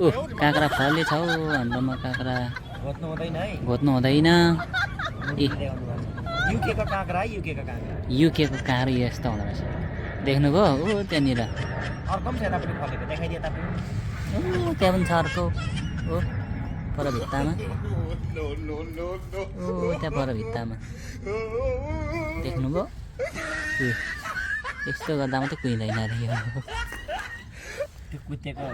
ओ काँक्रा फल्ने छ हौ हाम्रोमा काँक्रा घोत्नु हुँदैन है घोत्नु हुँदैन ए युकेको काँक्रा है युकेको काँक्रा युकेको काँक्रा यस्तो हुँदो रहेछ देख्नुभयो ओ त्यहाँनिर अर्को पनि छ यता पनि फलेको देखाइदिए तपाईँ ओ त्यहाँ पनि छ अर्को ओ पर भित्तामा ओ त्यहाँ पर भित्तामा देख्नुभयो ए यस्तो गर्दा मात्रै कुहिँदैन अरे यो त्यो कुतेको